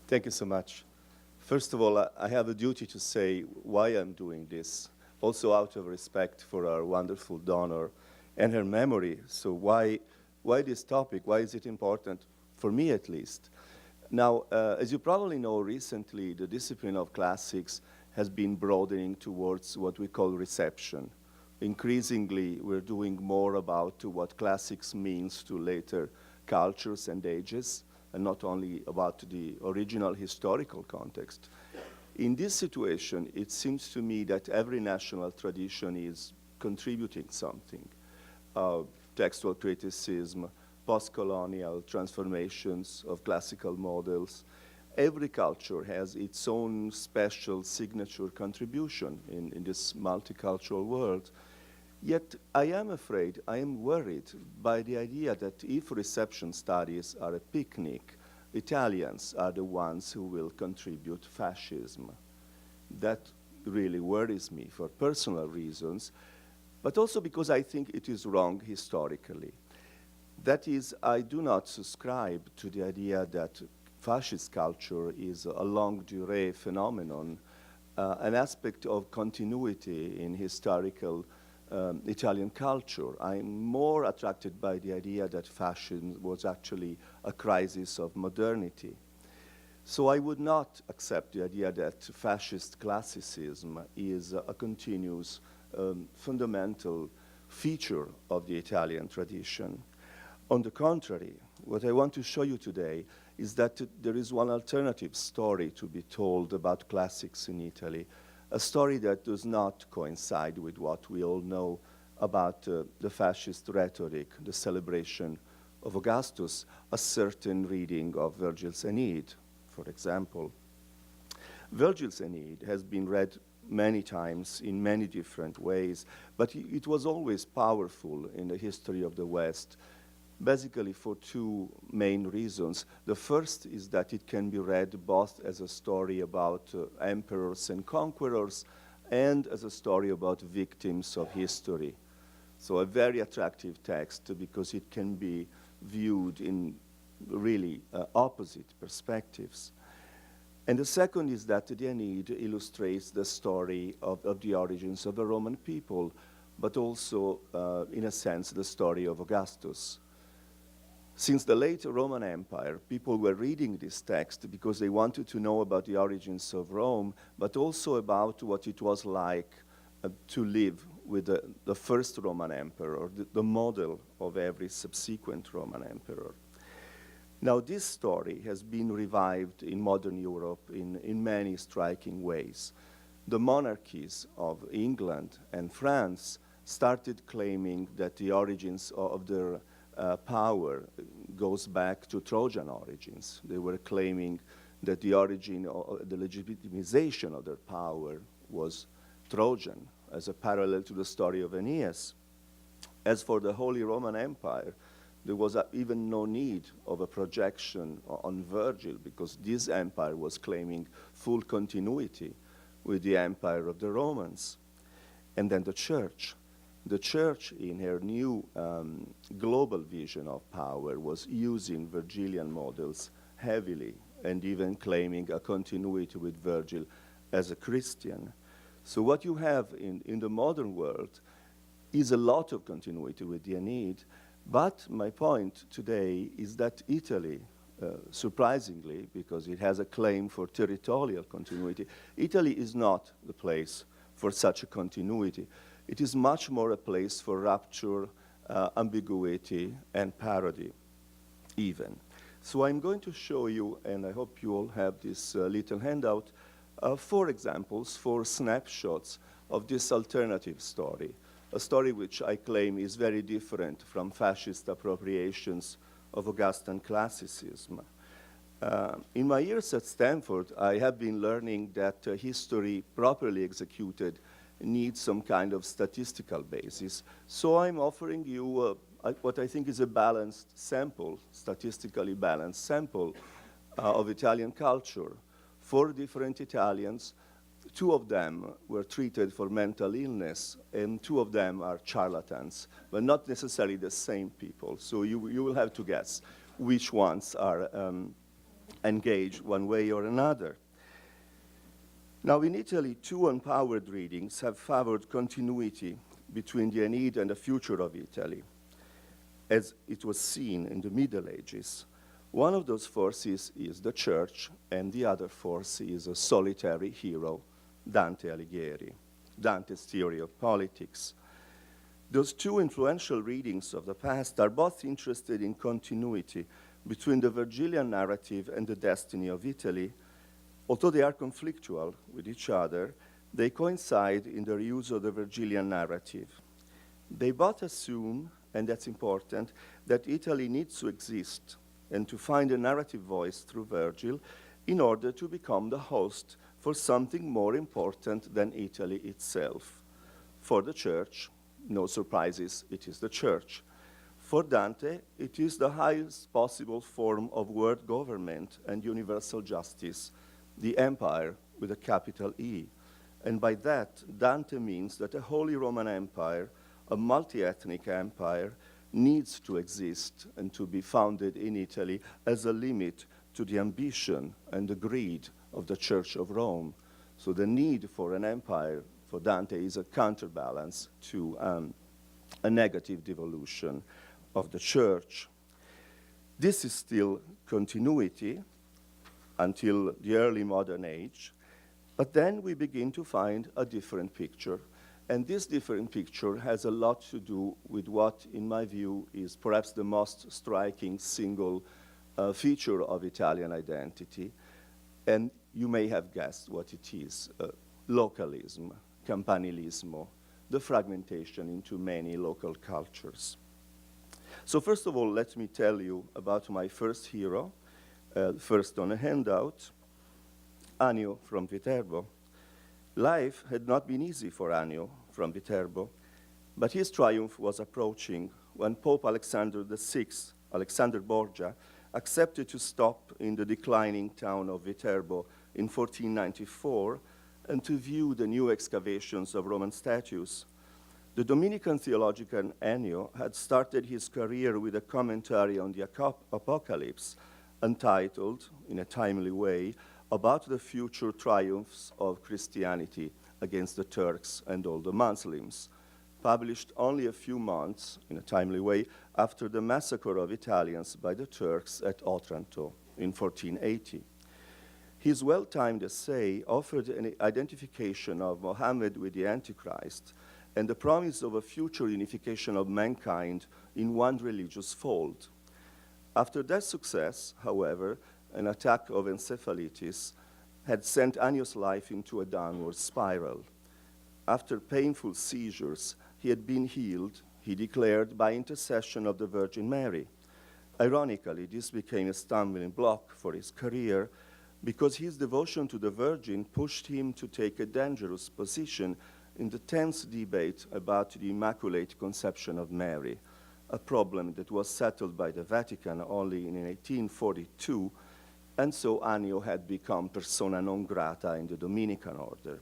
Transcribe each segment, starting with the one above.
Thank you so much. First of all, I have a duty to say why I'm doing this, also out of respect for our wonderful donor and her memory. So why this topic? Why is it important, for me at least? Now, as you probably know, recently the discipline of classics has been broadening towards what we call reception. Increasingly, we're doing more about what classics means to later cultures and ages, and not only about the original historical context. In this situation, it seems to me that every national tradition is contributing something. Textual criticism, post-colonial transformations of classical models. Every culture has its own special signature contribution in this multicultural world. Yet I am afraid, I am worried by the idea that if reception studies are a picnic, Italians are the ones who will contribute fascism. That really worries me for personal reasons, but also because I think it is wrong historically. That is, I do not subscribe to the idea that fascist culture is a longue durée phenomenon, an aspect of continuity in historical Italian culture. I'm more attracted by the idea that fascism was actually a crisis of modernity. So I would not accept the idea that fascist classicism is a continuous fundamental feature of the Italian tradition. On the contrary, what I want to show you today is that there is one alternative story to be told about classics in Italy, a story that does not coincide with what we all know about the fascist rhetoric, the celebration of Augustus, a certain reading of Vergil's Aeneid, for example. Vergil's Aeneid has been read many times in many different ways, but it was always powerful in the history of the West, basically for two main reasons. The first is that it can be read both as a story about emperors and conquerors and as a story about victims of history. So a very attractive text because it can be viewed in really opposite perspectives. And the second is that the Aeneid illustrates the story of the origins of the Roman people, but also, in a sense, the story of Augustus. Since the late Roman Empire, people were reading this text because they wanted to know about the origins of Rome, but also about what it was like to live with the first Roman emperor, or the model of every subsequent Roman emperor. Now, this story has been revived in modern Europe in many striking ways. The monarchies of England and France started claiming that the origins of their power goes back to Trojan origins. They were claiming that the origin, the legitimization of their power was Trojan, as a parallel to the story of Aeneas. As for the Holy Roman Empire, there was even no need of a projection on Vergil, because this empire was claiming full continuity with the empire of the Romans. And then the Church. The Church, in her new global vision of power, was using Vergilian models heavily and even claiming a continuity with Vergil as a Christian. So what you have in the modern world is a lot of continuity with the Aeneid, but my point today is that Italy, surprisingly, because it has a claim for territorial continuity, Italy is not the place for such a continuity. It is much more a place for rupture, ambiguity, and parody, even. So I'm going to show you, and I hope you all have this little handout, 4 examples, 4 snapshots of this alternative story, a story which I claim is very different from fascist appropriations of Augustan classicism. In my years at Stanford, I have been learning that history properly executed needs some kind of statistical basis. So I'm offering you what I think is a balanced sample, statistically balanced sample of Italian culture. 4 different Italians, 2 of them were treated for mental illness, and 2 of them are charlatans, but not necessarily the same people. So you will have to guess which ones are engage one way or another. Now, in Italy, two empowered readings have favored continuity between the Aeneid and the future of Italy, as it was seen in the Middle Ages. One of those forces is the church, and the other force is a solitary hero, Dante Alighieri, Dante's theory of politics. Those two influential readings of the past are both interested in continuity between the Vergilian narrative and the destiny of Italy. Although they are conflictual with each other, they coincide in their use of the Vergilian narrative. They both assume, and that's important, that Italy needs to exist and to find a narrative voice through Vergil in order to become the host for something more important than Italy itself. For the church, no surprises, it is the church. For Dante, it is the highest possible form of world government and universal justice, the empire with a capital E. And by that, Dante means that a Holy Roman Empire, a multi-ethnic empire, needs to exist and to be founded in Italy as a limit to the ambition and the greed of the Church of Rome. So the need for an empire for Dante is a counterbalance to a negative devolution of the church. This is still continuity until the early modern age, but then we begin to find a different picture. And this different picture has a lot to do with what, in my view, is perhaps the most striking single feature of Italian identity. And you may have guessed what it is: localism, campanilismo, the fragmentation into many local cultures. So first of all, let me tell you about my first hero, first on a handout, Annio from Viterbo. Life had not been easy for Annio from Viterbo, but his triumph was approaching when Pope Alexander VI, Alexander Borgia, accepted to stop in the declining town of Viterbo in 1494 and to view the new excavations of Roman statues. The Dominican theologian Ennio had started his career with a commentary on the Apocalypse, entitled, in a timely way, about the future triumphs of Christianity against the Turks and all the Muslims, published only a few months, in a timely way, after the massacre of Italians by the Turks at Otranto in 1480. His well-timed essay offered an identification of Mohammed with the Antichrist and the promise of a future unification of mankind in one religious fold. After that success, however, an attack of encephalitis had sent Annio's life into a downward spiral. After painful seizures, he had been healed, he declared, by intercession of the Virgin Mary. Ironically, this became a stumbling block for his career because his devotion to the Virgin pushed him to take a dangerous position in the tense debate about the Immaculate Conception of Mary, a problem that was settled by the Vatican only in 1842, and so Annio had become persona non grata in the Dominican order.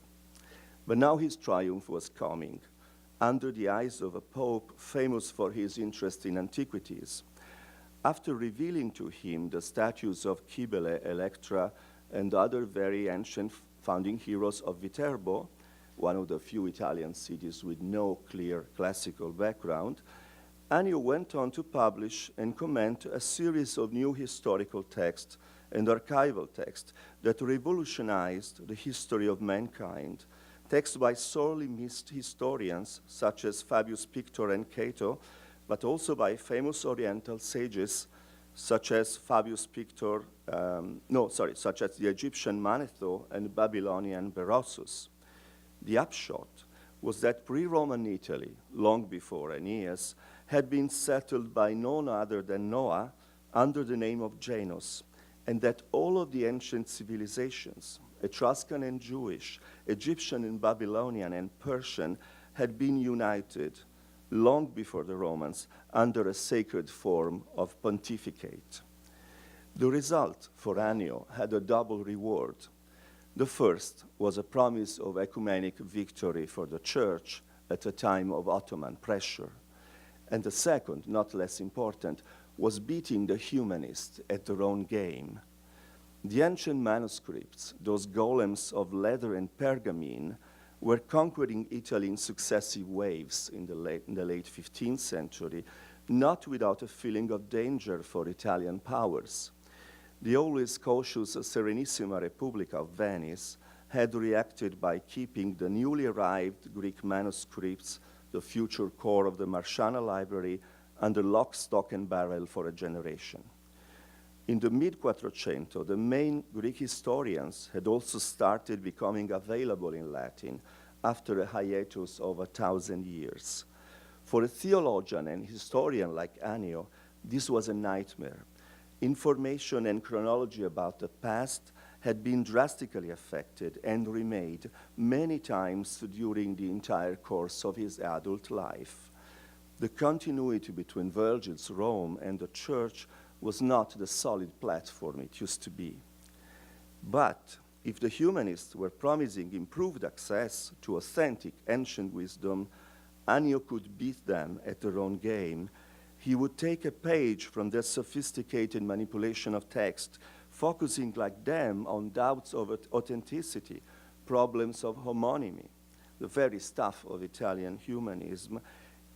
But now his triumph was coming, under the eyes of a pope famous for his interest in antiquities. After revealing to him the statues of Cybele, Electra, and other very ancient founding heroes of Viterbo, one of the few Italian cities with no clear classical background, Annio went on to publish and comment a series of new historical texts and archival texts that revolutionized the history of mankind, texts by sorely missed historians such as Fabius Pictor and Cato, but also by famous Oriental sages such as Fabius Pictor, such as the Egyptian Manetho and Babylonian Berossus. The upshot was that pre-Roman Italy, long before Aeneas, had been settled by none other than Noah under the name of Janus, and that all of the ancient civilizations, Etruscan and Jewish, Egyptian and Babylonian and Persian, had been united long before the Romans under a sacred form of pontificate. The result for Annio had a double reward. The first was a promise of ecumenic victory for the Church at a time of Ottoman pressure. And the second, not less important, was beating the humanists at their own game. The ancient manuscripts, those golems of leather and pergamene, were conquering Italy in successive waves in the late 15th century, not without a feeling of danger for Italian powers. The always cautious Serenissima Repubblica of Venice had reacted by keeping the newly arrived Greek manuscripts, the future core of the Marciana library, under lock, stock, and barrel for a generation. In the mid-Quattrocento, the main Greek historians had also started becoming available in Latin after a hiatus of 1,000 years. For a theologian and historian like Annio, this was a nightmare. Information and chronology about the past had been drastically affected and remade many times during the entire course of his adult life. The continuity between Vergil's Rome and the church was not the solid platform it used to be. But if the humanists were promising improved access to authentic ancient wisdom, Annio could beat them at their own game. He would take a page from their sophisticated manipulation of text, focusing like them on doubts of authenticity, problems of homonymy, the very stuff of Italian humanism,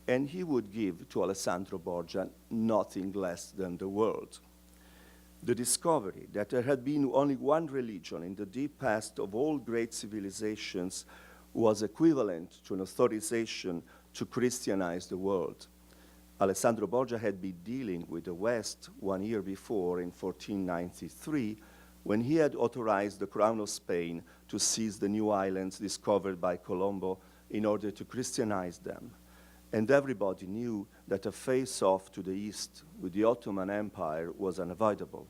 and he would give to Alessandro Borgia nothing less than the world. The discovery that there had been only one religion in the deep past of all great civilizations was equivalent to an authorization to Christianize the world. Alessandro Borgia had been dealing with the West 1 year before, in 1493, when he had authorized the Crown of Spain to seize the new islands discovered by Colombo in order to Christianize them. And everybody knew that a face-off to the east with the Ottoman Empire was unavoidable.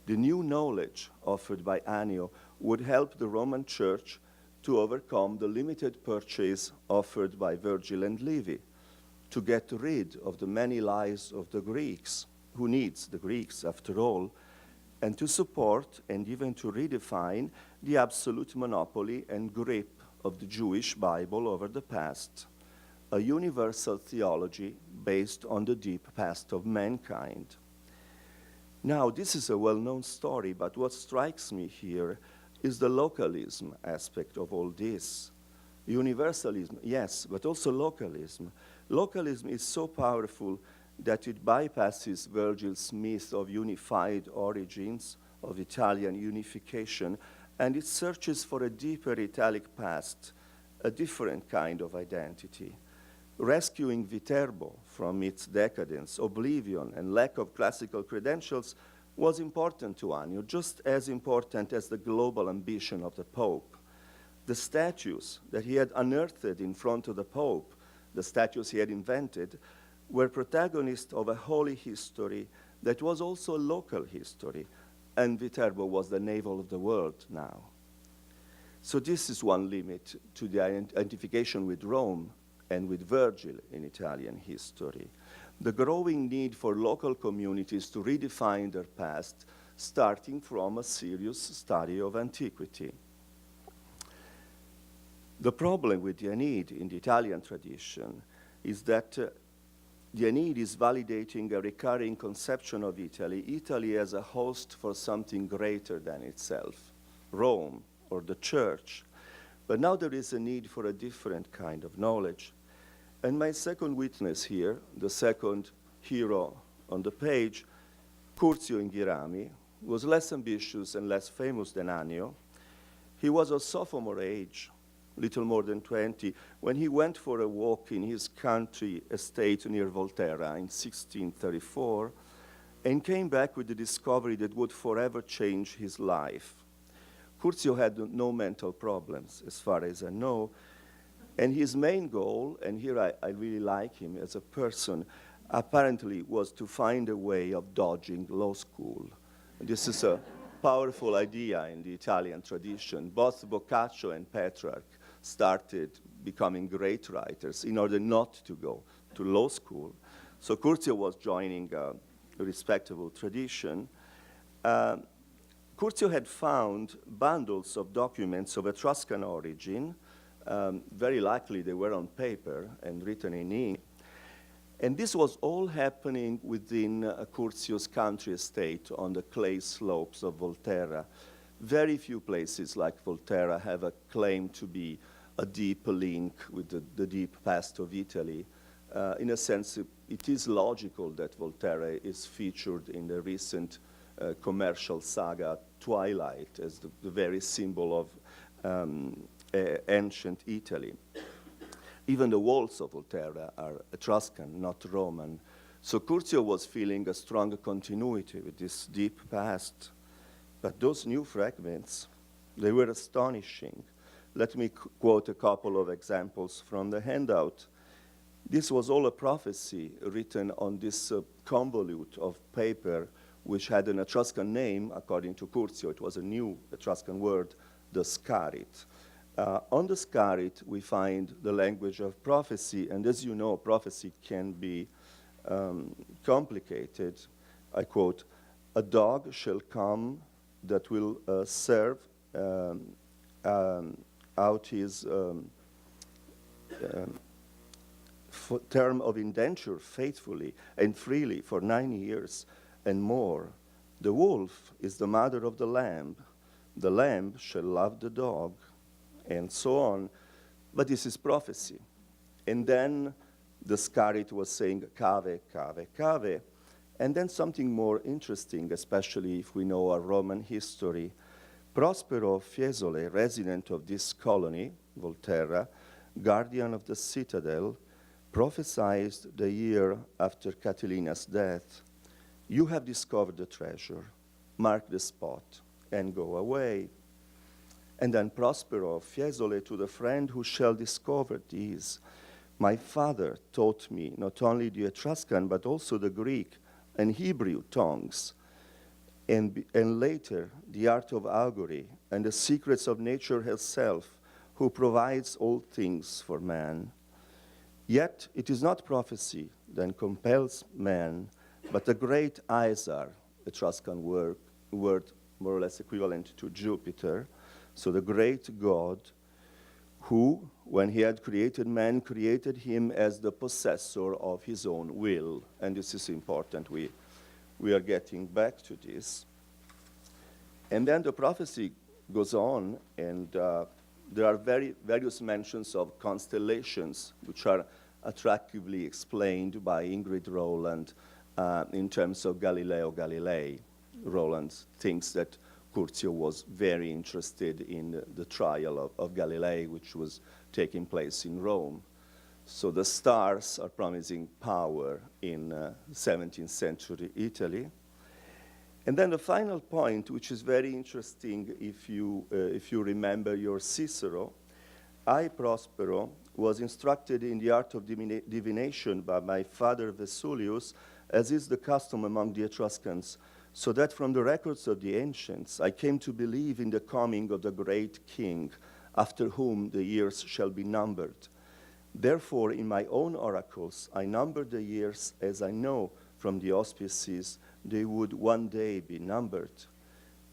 The new knowledge offered by Annio would help the Roman Church to overcome the limited purchase offered by Vergil and Livy, to get rid of the many lies of the Greeks, who needs the Greeks after all, and to support and even to redefine the absolute monopoly and grip of the Jewish Bible over the past, a universal theology based on the deep past of mankind. Now, this is a well-known story, but what strikes me here is the localism aspect of all this. Universalism, yes, but also localism. Localism is so powerful that it bypasses Vergil's myth of unified origins, of Italian unification, and it searches for a deeper Italic past, a different kind of identity. Rescuing Viterbo from its decadence, oblivion, and lack of classical credentials was important to Annio, just as important as the global ambition of the Pope. The statues that he had unearthed in front of the Pope, the statues he had invented, were protagonists of a holy history that was also a local history, and Viterbo was the navel of the world now. So this is one limit to the identification with Rome and with Vergil in Italian history. The growing need for local communities to redefine their past, starting from a serious study of antiquity. The problem with the Aeneid in the Italian tradition is that the Aeneid is validating a recurring conception of Italy, Italy as a host for something greater than itself, Rome or the church. But now there is a need for a different kind of knowledge. And my second witness here, the second hero on the page, Curzio Inghirami, was less ambitious and less famous than Annio. He was of sophomore age, little more than 20, when he went for a walk in his country estate near Volterra in 1634, and came back with the discovery that would forever change his life. Curzio had no mental problems, as far as I know, and his main goal, and here I really like him as a person, apparently was to find a way of dodging law school. And this is a powerful idea in the Italian tradition. Both Boccaccio and Petrarch started becoming great writers in order not to go to law school. So Curzio was joining a respectable tradition. Curzio had found bundles of documents of Etruscan origin. Very likely they were on paper and written in ink. And this was all happening within Curzio's country estate on the clay slopes of Volterra. Very few places like Volterra have a claim to be a deep link with the deep past of Italy. In a sense, it is logical that Volterra is featured in the recent commercial saga Twilight as the very symbol of ancient Italy. Even the walls of Volterra are Etruscan, not Roman. So Curzio was feeling a strong continuity with this deep past. But those new fragments, they were astonishing. Let me quote a couple of examples from the handout. This was all a prophecy written on this convolute of paper, which had an Etruscan name, according to Curzio. It was a new Etruscan word, the scarit. On the scarit, we find the language of prophecy, and as you know, prophecy can be complicated. I quote, "A dog shall come that will serve out his term of indenture faithfully and freely for 9 years and more. The wolf is the mother of the lamb. The lamb shall love the dog," and so on. But this is prophecy. And then the scarit was saying, "Cave, cave, cave." And then something more interesting, especially if we know our Roman history. Prospero Fiesole, resident of this colony, Volterra, guardian of the citadel, prophesied the year after Catilina's death, "You have discovered the treasure. Mark the spot and go away." And then Prospero Fiesole to the friend who shall discover these, "My father taught me not only the Etruscan but also the Greek and Hebrew tongues, and later the art of augury and the secrets of nature herself, who provides all things for man. Yet it is not prophecy that compels man, but the great Aesar," Etruscan word more or less equivalent to Jupiter, so the great God, who, when he had created man, created him as the possessor of his own will. And this is important. We are getting back to this. And then the prophecy goes on, and there are various mentions of constellations, which are attractively explained by Ingrid Rowland in terms of Galileo Galilei. Rowland thinks that Curzio was very interested in the trial of Galilei, which was taking place in Rome. So the stars are promising power in 17th century Italy. And then the final point, which is very interesting if you remember your Cicero, "I, Prospero, was instructed in the art of divination by my father Vesulius, as is the custom among the Etruscans, so that from the records of the ancients I came to believe in the coming of the great king, after whom the years shall be numbered. Therefore, in my own oracles, I numbered the years as I know from the auspices they would one day be numbered.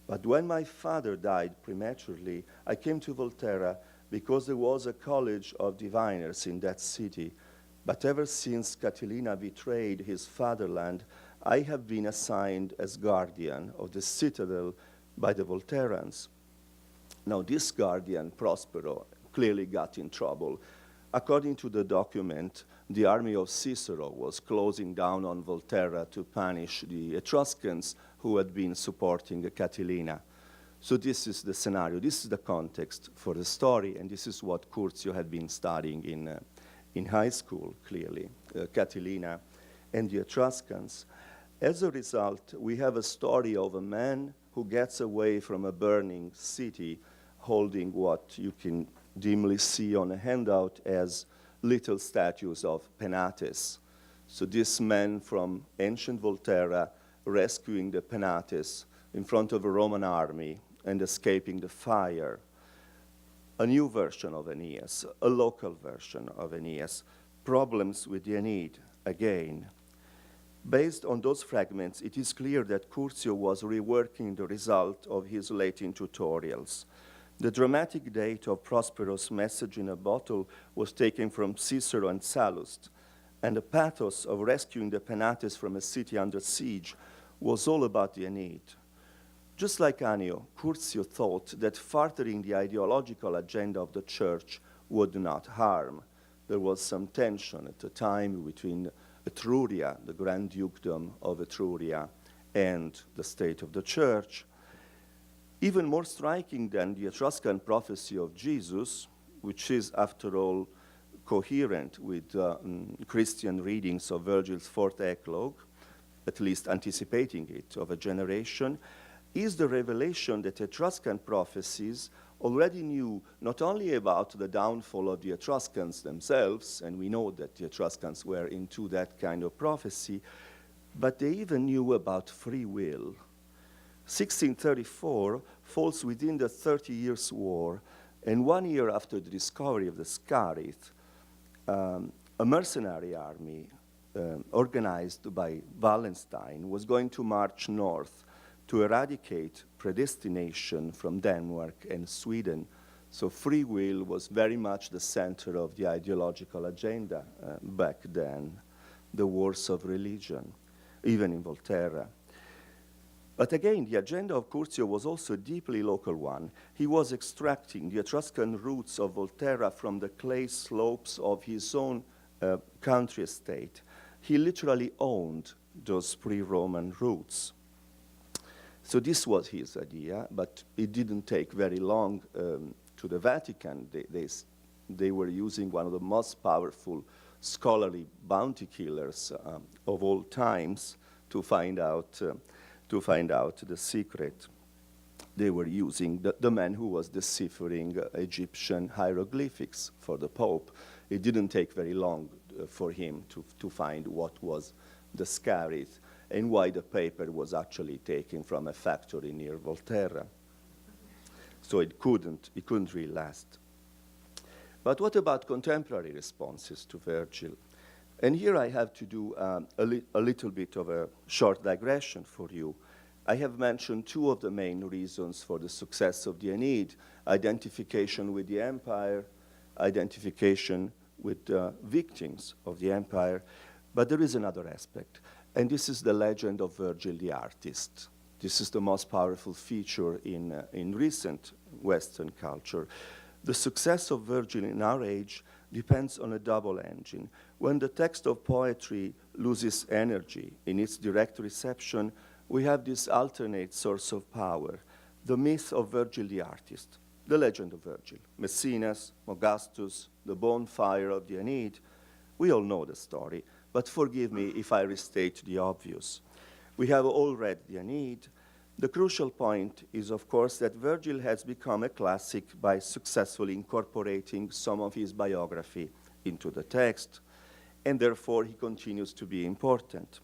But when my father died prematurely, I came to Volterra because there was a college of diviners in that city. But ever since Catilina betrayed his fatherland, I have been assigned as guardian of the citadel by the Volterrans." Now, this guardian, Prospero, clearly got in trouble. According to the document, the army of Cicero was closing down on Volterra to punish the Etruscans who had been supporting Catilina. So this is the scenario, this is the context for the story, and this is what Curzio had been studying in high school, clearly, Catilina and the Etruscans. As a result, we have a story of a man who gets away from a burning city holding what you can dimly see on a handout as little statues of Penates. So this man from ancient Volterra rescuing the Penates in front of a Roman army and escaping the fire. A new version of Aeneas, a local version of Aeneas. Problems with the Aeneid, again. Based on those fragments, it is clear that Curzio was reworking the result of his Latin tutorials. The dramatic date of Prospero's message in a bottle was taken from Cicero and Sallust, and the pathos of rescuing the Penates from a city under siege was all about the Aeneid. Just like Annio, Curzio thought that furthering the ideological agenda of the church would not harm. There was some tension at the time between Etruria, the Grand Dukedom of Etruria, and the state of the church. Even more striking than the Etruscan prophecy of Jesus, which is, after all, coherent with Christian readings of Vergil's fourth eclogue, at least anticipating it of a generation, is the revelation that Etruscan prophecies already knew not only about the downfall of the Etruscans themselves, and we know that the Etruscans were into that kind of prophecy, but they even knew about free will. 1634 falls within the 30 Years' War, and 1 year after the discovery of the Scarith, a mercenary army organized by Wallenstein was going to march north to eradicate predestination from Denmark and Sweden. So free will was very much the center of the ideological agenda back then, the wars of religion, even in Volterra. But again, the agenda of Curzio was also a deeply local one. He was extracting the Etruscan roots of Volterra from the clay slopes of his own country estate. He literally owned those pre-Roman roots. So this was his idea, but it didn't take very long to the Vatican. They were using one of the most powerful scholarly bounty killers of all times to find out the secret. They were using the man who was deciphering Egyptian hieroglyphics for the Pope. It didn't take very long for him to find what was the Scarith and why the paper was actually taken from a factory near Volterra. So it couldn't really last. But what about contemporary responses to Vergil? And here I have to do a little bit of a short digression for you. I have mentioned two of the main reasons for the success of the Aeneid: identification with the empire, identification with the victims of the empire. But there is another aspect, and this is the legend of Vergil the artist. This is the most powerful feature in recent Western culture. The success of Vergil in our age depends on a double engine. When the text of poetry loses energy in its direct reception, we have this alternate source of power, the myth of Vergil the artist, the legend of Vergil, Messinas, Mogastus, the bonfire of the Aeneid. We all know the story, but forgive me if I restate the obvious. We have all read the Aeneid. The crucial point is, of course, that Vergil has become a classic by successfully incorporating some of his biography into the text, and therefore he continues to be important.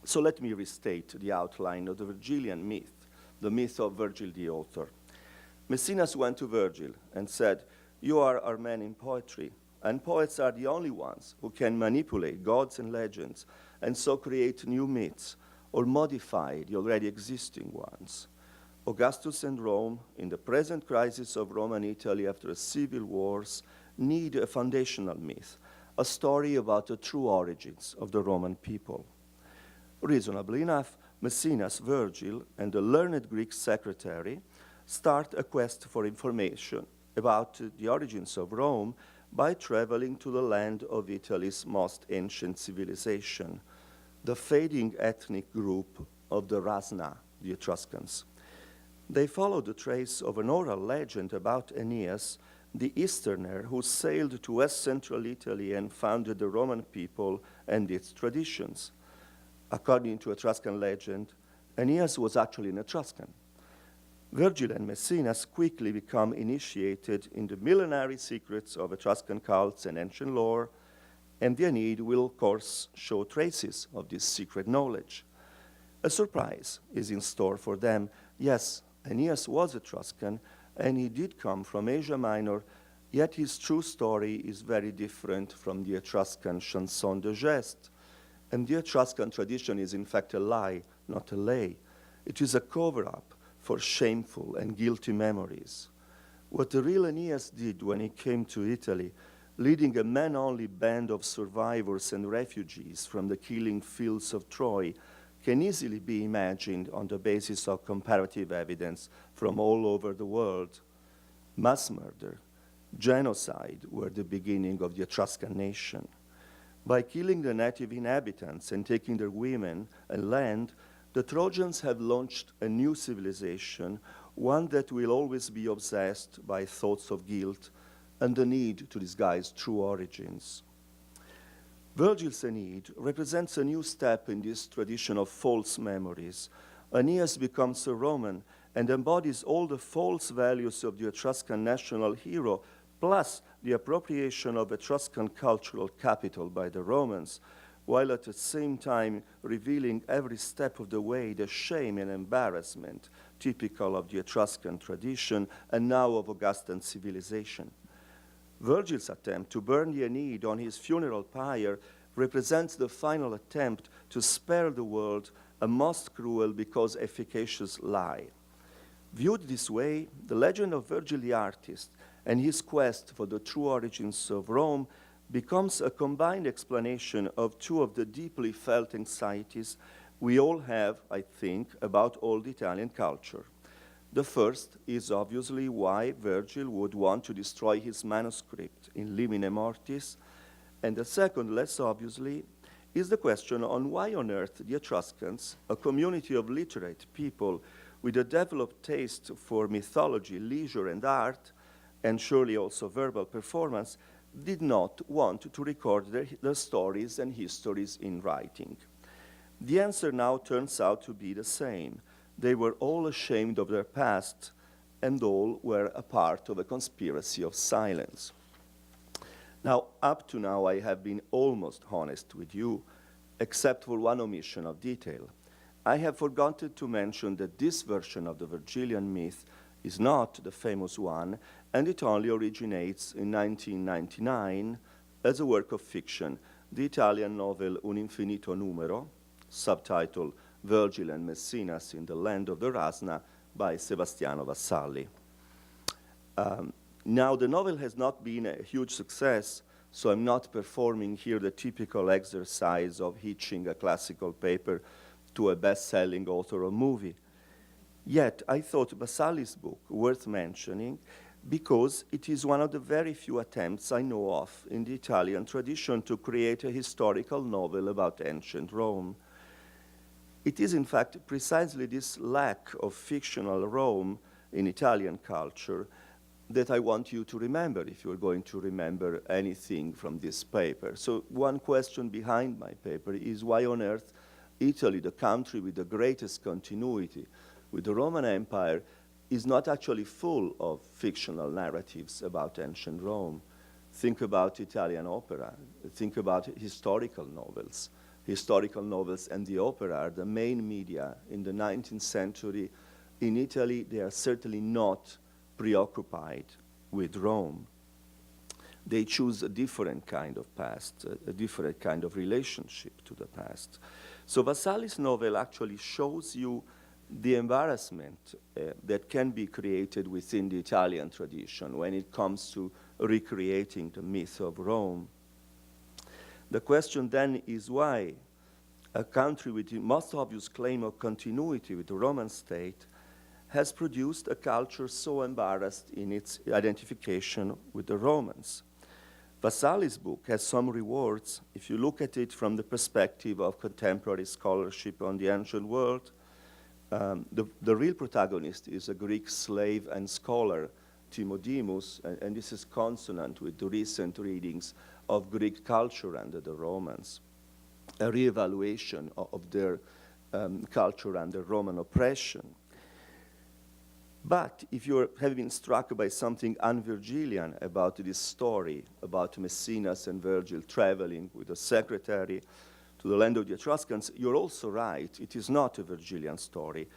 So let me restate the outline of the Vergilian myth, the myth of Vergil the author. Messinas went to Vergil and said, "You are our man in poetry, and poets are the only ones who can manipulate gods and legends and so create new myths or modify the already existing ones. Augustus and Rome, in the present crisis of Roman Italy after civil wars, need a foundational myth, a story about the true origins of the Roman people." Reasonably enough, Messinas, Vergil, and the learned Greek secretary start a quest for information about the origins of Rome by traveling to the land of Italy's most ancient civilization, the fading ethnic group of the Rasna, the Etruscans. They follow the trace of an oral legend about Aeneas, the Easterner who sailed to West Central Italy and founded the Roman people and its traditions. According to Etruscan legend, Aeneas was actually an Etruscan. Vergil and Messinas quickly become initiated in the millenary secrets of Etruscan cults and ancient lore, and the Aeneid will, of course, show traces of this secret knowledge. A surprise is in store for them. Yes, Aeneas was Etruscan, and he did come from Asia Minor, yet his true story is very different from the Etruscan chanson de geste. And the Etruscan tradition is in fact a lie, not a lay. It is a cover-up for shameful and guilty memories. What the real Aeneas did when he came to Italy leading a man-only band of survivors and refugees from the killing fields of Troy, can easily be imagined on the basis of comparative evidence from all over the world. Mass murder, genocide were the beginning of the Etruscan nation. By killing the native inhabitants and taking their women and land, the Trojans have launched a new civilization, one that will always be obsessed by thoughts of guilt and the need to disguise true origins. Vergil's Aeneid represents a new step in this tradition of false memories. Aeneas becomes a Roman and embodies all the false values of the Etruscan national hero, plus the appropriation of Etruscan cultural capital by the Romans, while at the same time revealing every step of the way the shame and embarrassment typical of the Etruscan tradition and now of Augustan civilization. Vergil's attempt to burn the Aeneid on his funeral pyre represents the final attempt to spare the world a most cruel because efficacious lie. Viewed this way, the legend of Vergil the artist and his quest for the true origins of Rome becomes a combined explanation of two of the deeply felt anxieties we all have, I think, about old Italian culture. The first is obviously why Vergil would want to destroy his manuscript in limine mortis, and the second, less obviously, is the question on why on earth the Etruscans, a community of literate people with a developed taste for mythology, leisure, and art, and surely also verbal performance, did not want to record their stories and histories in writing. The answer now turns out to be the same. They were all ashamed of their past, and all were a part of a conspiracy of silence. Now, up to now, I have been almost honest with you, except for one omission of detail. I have forgotten to mention that this version of the Vergilian myth is not the famous one, and it only originates in 1999 as a work of fiction, the Italian novel Un infinito numero, subtitled Vergil and Messinas in the Land of the Rasna by Sebastiano Vassalli. Now, the novel has not been a huge success, so I'm not performing here the typical exercise of hitching a classical paper to a best-selling author or movie. Yet, I thought Vassalli's book worth mentioning because it is one of the very few attempts I know of in the Italian tradition to create a historical novel about ancient Rome. It is, in fact, precisely this lack of fictional Rome in Italian culture that I want you to remember if you're going to remember anything from this paper. So one question behind my paper is why on earth Italy, the country with the greatest continuity with the Roman Empire, is not actually full of fictional narratives about ancient Rome. Think about Italian opera. Think about historical novels. Historical novels and the opera are the main media in the 19th century. In Italy, they are certainly not preoccupied with Rome. They choose a different kind of past, a different kind of relationship to the past. So Vassalli's novel actually shows you the embarrassment that can be created within the Italian tradition when it comes to recreating the myth of Rome. The question then is why a country with the most obvious claim of continuity with the Roman state has produced a culture so embarrassed in its identification with the Romans. Vassalli's book has some rewards if you look at it from the perspective of contemporary scholarship on the ancient world. The real protagonist is a Greek slave and scholar, Timodemus, and this is consonant with the recent readings of Greek culture under the Romans, a reevaluation of their culture under Roman oppression. But if you have been struck by something un-Vergilian about this story, about Messinas and Vergil traveling with a secretary to the land of the Etruscans, you're also right. It is not a Vergilian story.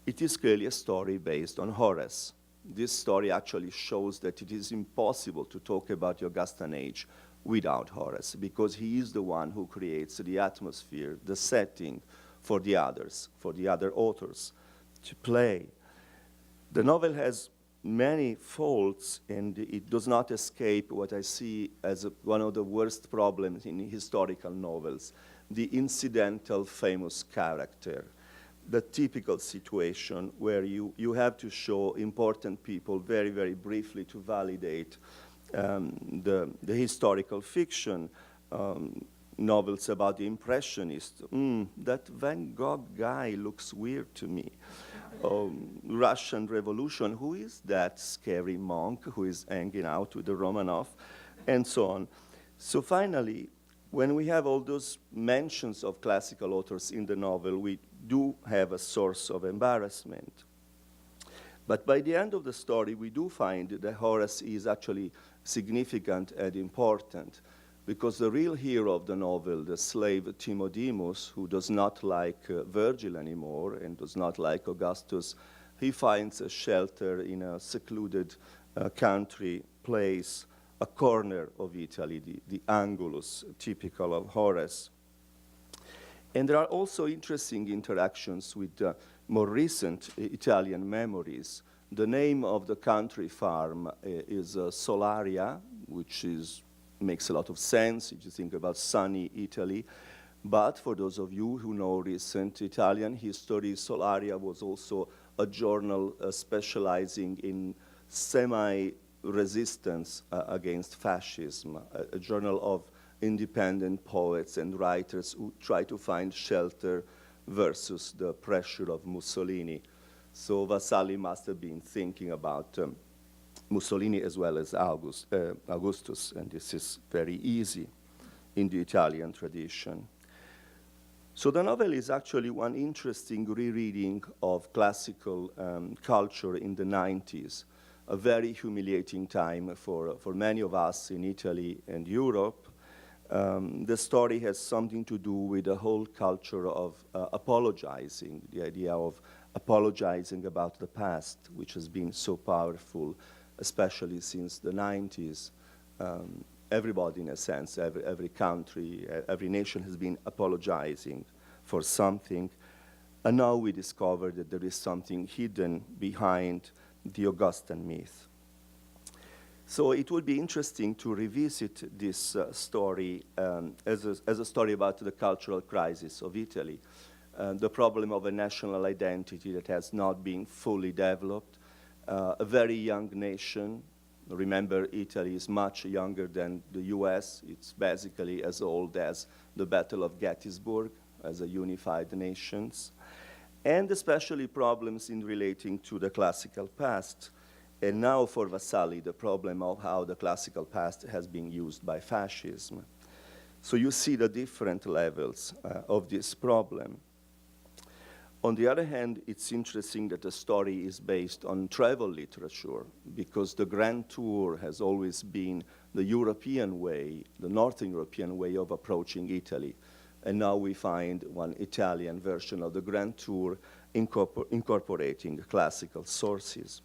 It is clearly a story based on Horace. This story actually shows that it is impossible to talk about the Augustan age without Horace, because he is the one who creates the atmosphere, the setting for the others, for the other authors to play. The novel has many faults, and it does not escape what I see as one of the worst problems in historical novels, the incidental famous character, the typical situation where you have to show important people very, very briefly to validate the historical fiction. Novels about the Impressionists. That Van Gogh guy looks weird to me. Russian Revolution, who is that scary monk who is hanging out with the Romanov, and so on. So finally, when we have all those mentions of classical authors in the novel, we do have a source of embarrassment. But by the end of the story, we do find that Horace is actually significant and important, because the real hero of the novel, the slave Timodemus, who does not like Vergil anymore and does not like Augustus, he finds a shelter in a secluded country place, a corner of Italy, the Angulus, typical of Horace. And there are also interesting interactions with more recent Italian memories. The name of the country farm is Solaria, which makes a lot of sense if you think about sunny Italy. But for those of you who know recent Italian history, Solaria was also a journal specializing in semi-resistance against fascism, a journal of independent poets and writers who try to find shelter versus the pressure of Mussolini. So Vassalli must have been thinking about Mussolini as well as Augustus, and this is very easy in the Italian tradition. So the novel is actually one interesting rereading of classical culture in the 90s, a very humiliating time for many of us in Italy and Europe. The story has something to do with the whole culture of apologizing, the idea of apologizing about the past, which has been so powerful, especially since the 90s. Everybody, in a sense, every country, every nation has been apologizing for something. And now we discover that there is something hidden behind the Augustan myth. So it would be interesting to revisit this story as a story about the cultural crisis of Italy, the problem of a national identity that has not been fully developed, a very young nation. Remember, Italy is much younger than the US. It's basically as old as the Battle of Gettysburg as a unified nation. And especially problems in relating to the classical past. And now for Vassalli, the problem of how the classical past has been used by fascism. So you see the different levels of this problem. On the other hand, it's interesting that the story is based on travel literature, because the Grand Tour has always been the European way, the Northern European way of approaching Italy. And now we find one Italian version of the Grand Tour incorporating classical sources.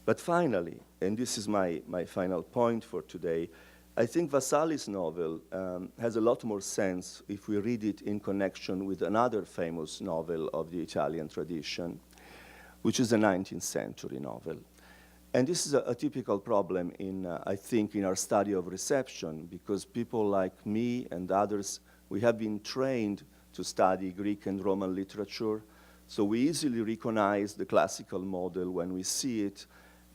But finally, and this is my final point for today, I think Vassalli's novel has a lot more sense if we read it in connection with another famous novel of the Italian tradition, which is a 19th century novel. And this is a typical problem I think, in our study of reception, because people like me and others, we have been trained to study Greek and Roman literature, so we easily recognize the classical model when we see it,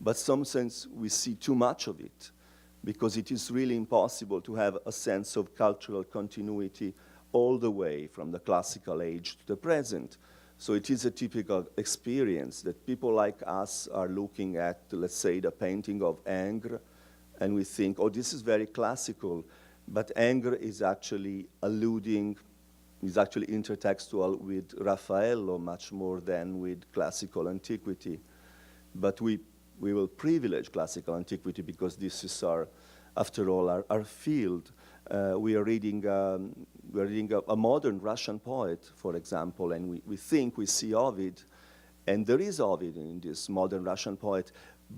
but sometimes we see too much of it, because it is really impossible to have a sense of cultural continuity all the way from the classical age to the present. So it is a typical experience that people like us are looking at, let's say, the painting of Ingres, and we think, oh, this is very classical, but Ingres is actually is actually intertextual with Raffaello much more than with classical antiquity. But we will privilege classical antiquity because this is after all, our field. We are reading a modern Russian poet, for example, and we think we see Ovid, and there is Ovid in this modern Russian poet,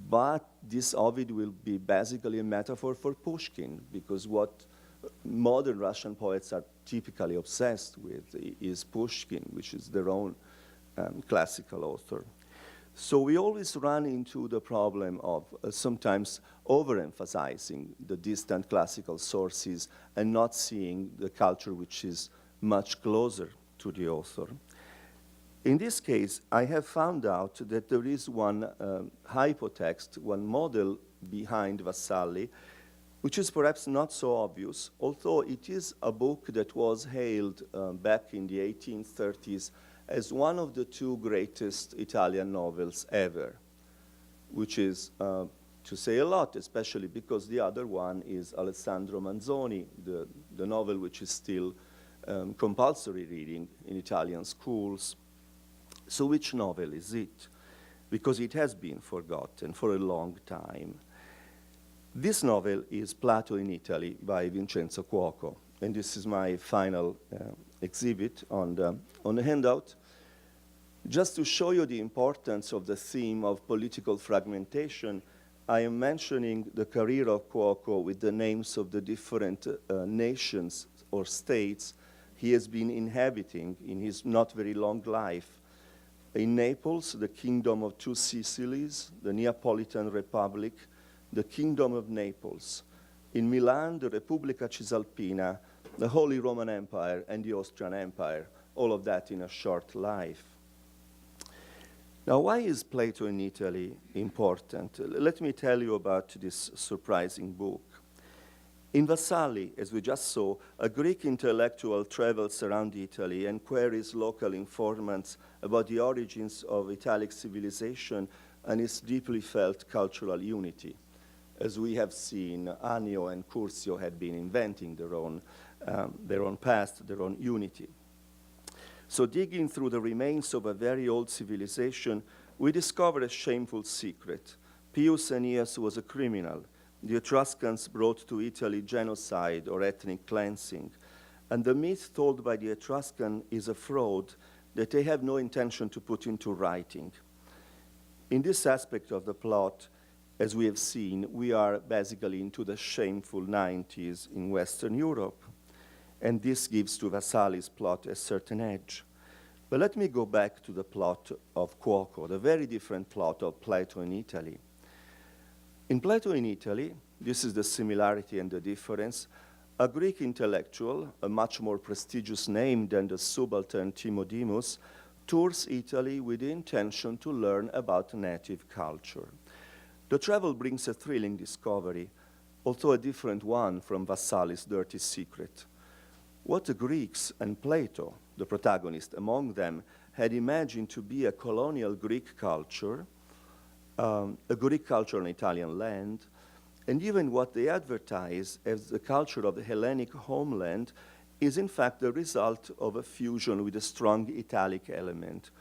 but this Ovid will be basically a metaphor for Pushkin, because what modern Russian poets are typically obsessed with is Pushkin, which is their own classical author. So we always run into the problem of sometimes overemphasizing the distant classical sources and not seeing the culture which is much closer to the author. In this case, I have found out that there is one hypotext, one model behind Vassalli, which is perhaps not so obvious, although it is a book that was hailed back in the 1830s as one of the two greatest Italian novels ever, which is to say a lot, especially because the other one is Alessandro Manzoni, the novel which is still compulsory reading in Italian schools. So which novel is it? Because it has been forgotten for a long time. This novel is Plato in Italy by Vincenzo Cuoco, and this is my final exhibit on the handout. Just to show you the importance of the theme of political fragmentation, I am mentioning the career of Cuoco with the names of the different nations or states he has been inhabiting in his not very long life. In Naples, the Kingdom of Two Sicilies, the Neapolitan Republic, the Kingdom of Naples. In Milan, the Repubblica Cisalpina, the Holy Roman Empire, and the Austrian Empire, all of that in a short life. Now, why is Plato in Italy important? Let me tell you about this surprising book. In Vassalli, as we just saw, a Greek intellectual travels around Italy and queries local informants about the origins of Italic civilization and its deeply felt cultural unity. As we have seen, Annio and Curzio had been inventing their own past, their own unity. So digging through the remains of a very old civilization, we discover a shameful secret. Pius Aeneas was a criminal. The Etruscans brought to Italy genocide or ethnic cleansing. And the myth told by the Etruscan is a fraud that they have no intention to put into writing. In this aspect of the plot, as we have seen, we are basically into the shameful 90s in Western Europe. And this gives to Vassalli's plot a certain edge. But let me go back to the plot of Cuoco, the very different plot of Plato in Italy. In Plato in Italy, this is the similarity and the difference, a Greek intellectual, a much more prestigious name than the subaltern Timodemus, tours Italy with the intention to learn about native culture. The travel brings a thrilling discovery, although a different one from Vassalli's dirty secret. What the Greeks and Plato, the protagonist among them, had imagined to be a colonial Greek culture, a Greek culture on Italian land, and even what they advertise as the culture of the Hellenic homeland is in fact the result of a fusion with a strong Italic element,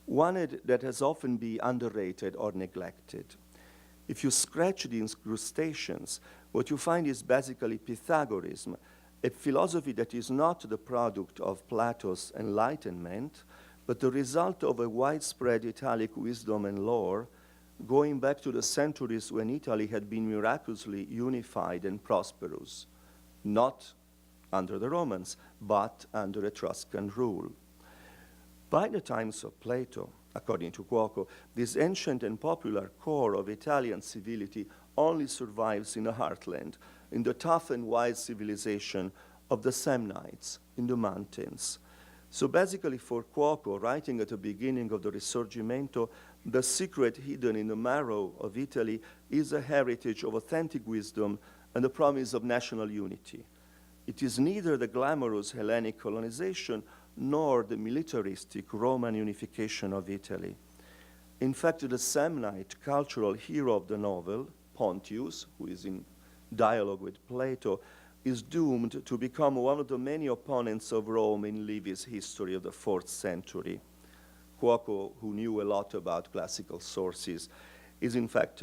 one that has often been underrated or neglected. If you scratch the incrustations, what you find is basically Pythagorism, a philosophy that is not the product of Plato's Enlightenment, but the result of a widespread Italic wisdom and lore, going back to the centuries when Italy had been miraculously unified and prosperous, not under the Romans, but under Etruscan rule. By the times of Plato, according to Cuoco, this ancient and popular core of Italian civility only survives in the heartland, in the tough and wise civilization of the Samnites in the mountains. So basically for Cuoco, writing at the beginning of the Risorgimento, the secret hidden in the marrow of Italy is a heritage of authentic wisdom and the promise of national unity. It is neither the glamorous Hellenic colonization nor the militaristic Roman unification of Italy. In fact, the Samnite cultural hero of the novel, Pontius, who is in dialogue with Plato, is doomed to become one of the many opponents of Rome in Livy's history of the 4th century. Cuoco, who knew a lot about classical sources, is in fact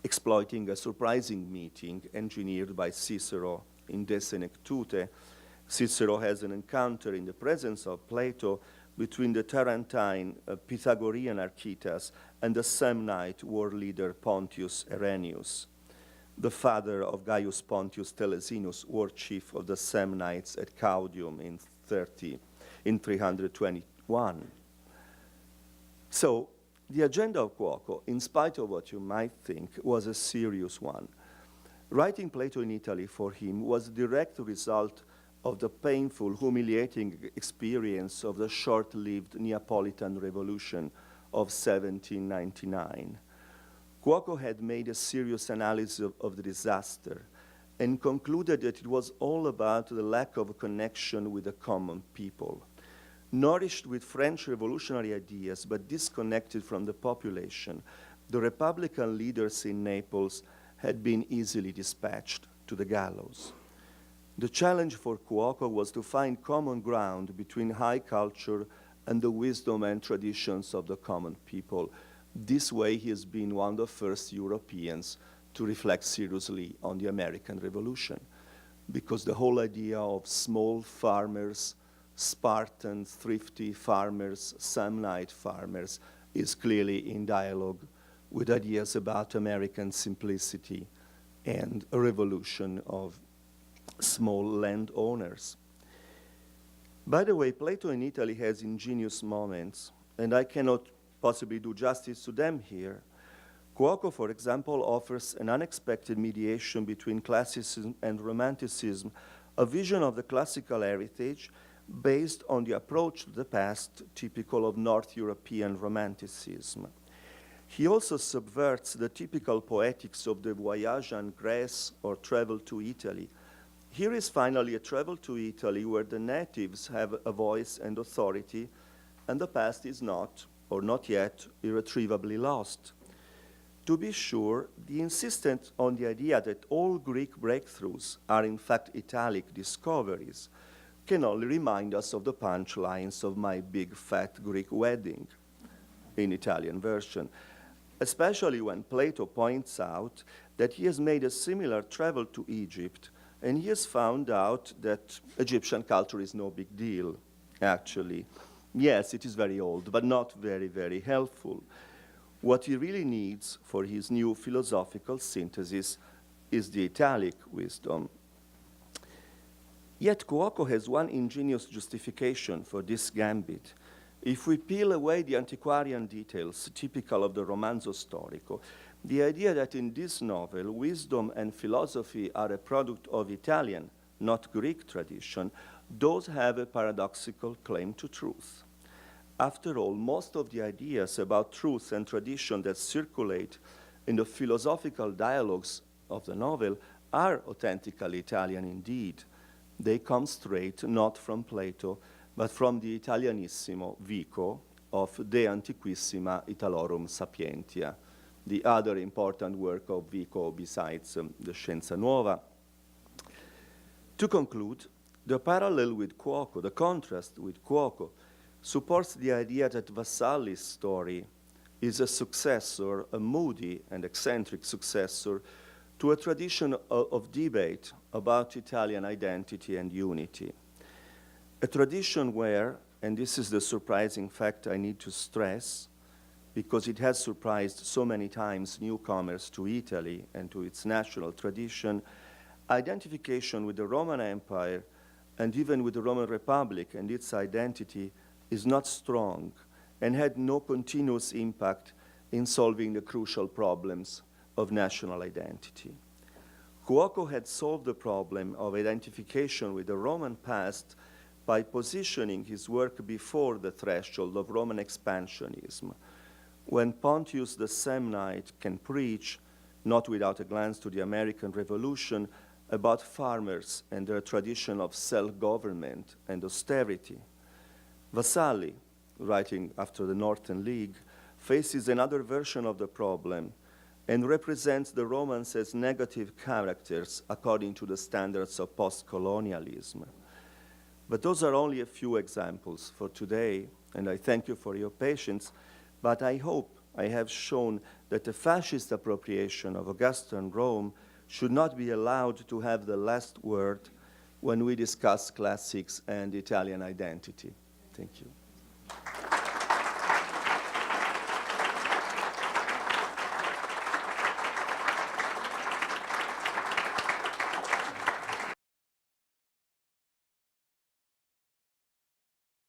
exploiting a surprising meeting engineered by Cicero in De Senectute. Cicero has an encounter in the presence of Plato between the Tarentine Pythagorean Archytas and the Samnite war leader Pontius Arrhenius, the father of Gaius Pontius Telesinus, war chief of the Samnites at Caudium in 321. So The agenda of Cuoco, in spite of what you might think, was a serious one. Writing Plato in Italy for him was a direct result of the painful, humiliating experience of the short-lived Neapolitan Revolution of 1799. Cuoco had made a serious analysis of the disaster and concluded that it was all about the lack of connection with the common people. Nourished with French revolutionary ideas but disconnected from the population, the Republican leaders in Naples had been easily dispatched to the gallows. The challenge for Cuoco was to find common ground between high culture and the wisdom and traditions of the common people. This way, he has been one of the first Europeans to reflect seriously on the American Revolution, because the whole idea of small farmers, Spartan, thrifty farmers, Samnite farmers, is clearly in dialogue with ideas about American simplicity and a revolution of small landowners. By the way, Plato in Italy has ingenious moments, and I cannot possibly do justice to them here. Cuoco, for example, offers an unexpected mediation between classicism and romanticism, a vision of the classical heritage based on the approach to the past typical of North European romanticism. He also subverts the typical poetics of the voyage en Grèce or travel to Italy. Here is finally a travel to Italy where the natives have a voice and authority, and the past is not, or not yet, irretrievably lost. To be sure, the insistence on the idea that all Greek breakthroughs are in fact Italic discoveries can only remind us of the punchlines of My Big Fat Greek Wedding in Italian version, especially when Plato points out that he has made a similar travel to Egypt, and he has found out that Egyptian culture is no big deal, actually. Yes, it is very old, but not very, very helpful. What he really needs for his new philosophical synthesis is the Italic wisdom. Yet Cuoco has one ingenious justification for this gambit. If we peel away the antiquarian details typical of the romanzo storico, the idea that in this novel, wisdom and philosophy are a product of Italian, not Greek tradition, does have a paradoxical claim to truth. After all, most of the ideas about truth and tradition that circulate in the philosophical dialogues of the novel are authentically Italian indeed. They come straight not from Plato, but from the Italianissimo Vico of De Antiquissima Italorum Sapientia, the other important work of Vico besides the Scienza Nuova. To conclude, the parallel with Cuoco, the contrast with Cuoco, supports the idea that Vassalli's story is a successor, a moody and eccentric successor, to a tradition of debate about Italian identity and unity. A tradition where, and this is the surprising fact I need to stress, because it has surprised so many times newcomers to Italy and to its national tradition, identification with the Roman Empire and even with the Roman Republic and its identity is not strong and had no continuous impact in solving the crucial problems of national identity. Cuoco had solved the problem of identification with the Roman past by positioning his work before the threshold of Roman expansionism. When Pontius the Samnite can preach, not without a glance to the American Revolution, about farmers and their tradition of self-government and austerity, Vassalli, writing after the Northern League, faces another version of the problem and represents the Romans as negative characters according to the standards of post-colonialism. But those are only a few examples for today, and I thank you for your patience, but I hope I have shown that the fascist appropriation of Augustan Rome should not be allowed to have the last word when we discuss classics and Italian identity. Thank you.